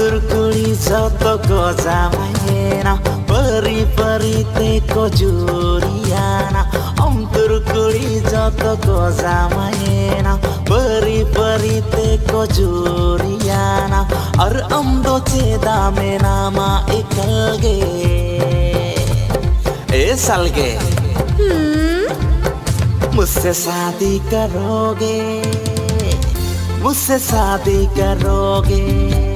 तुरकुड़ी जतक जामाएन परी परी तेको जुरियाना तुरकुड़ी जतक जामाएन परी परी तेको जुरियाना और दो चेदा में नामा इकलगे ए सलगे मुझसे शादी करोगे, मुझसे शादी करोगे।